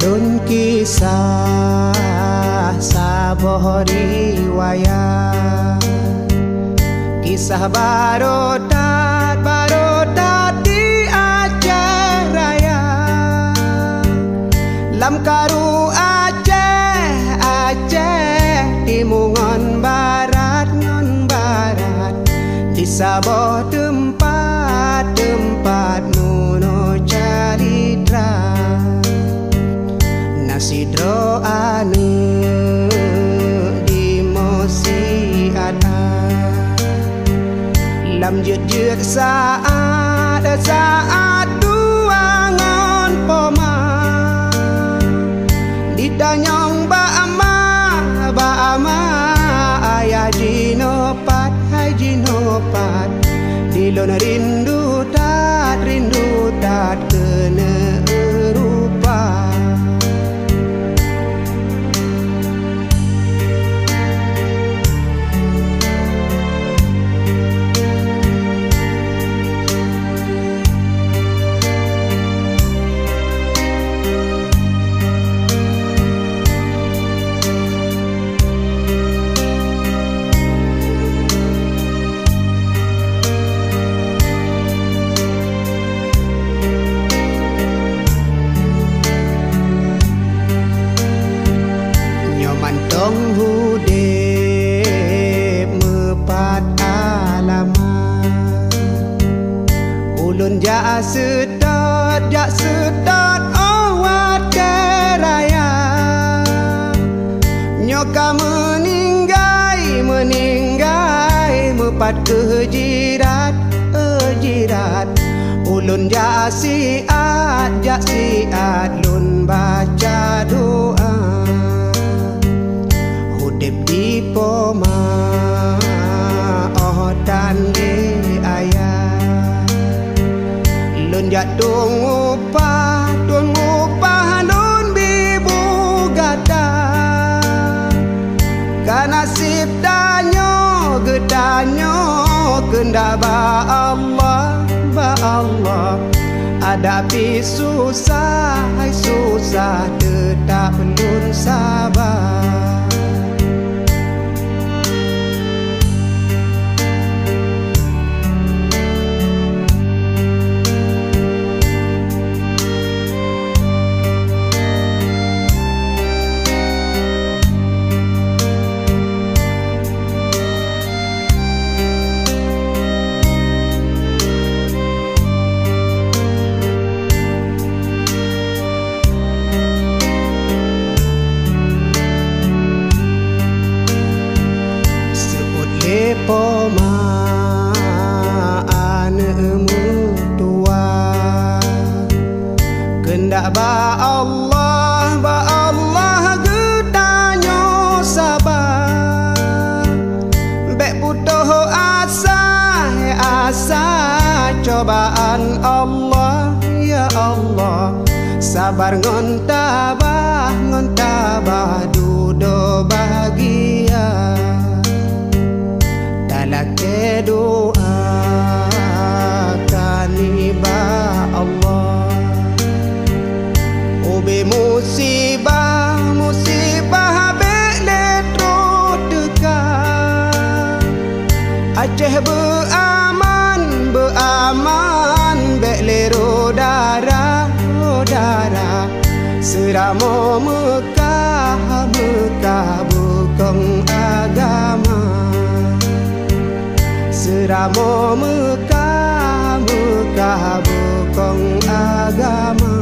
alun kisah saboh riwayat, kisah barodat di Aceh Raya. Lam karu Aceh timungon barat ngon barat, di saboh tempat nuno caritra. Nasidro ane di mosi ada, lam jut saat duangon poma, ditanyong ba'ama ayah jinopat hai jinopat, dilon rindu tat kena rupa. Tong hudip mepat alamat, ulun jak sedot awat keraya. Nyoka meninggai mepat kejirat ulun jak siat lun baca doa. Hudip di poma dan di ayah, lun jak tuang upah lun bibu gata. Kanasib danyo kendak ba Allah, hadapi susah tetap lun sabar. Poma anemu tua, kendak ba Allah getanyo sabar. Bek butuh asa cobaan Allah, ya Allah. Sabar ngon tabah dudo bahagia. Laki doa kaniba Allah, ube musibah beletro dekat. Aceh beaman belero darah seramo Mekah bukong agama. Seramo Mekah bukong agama.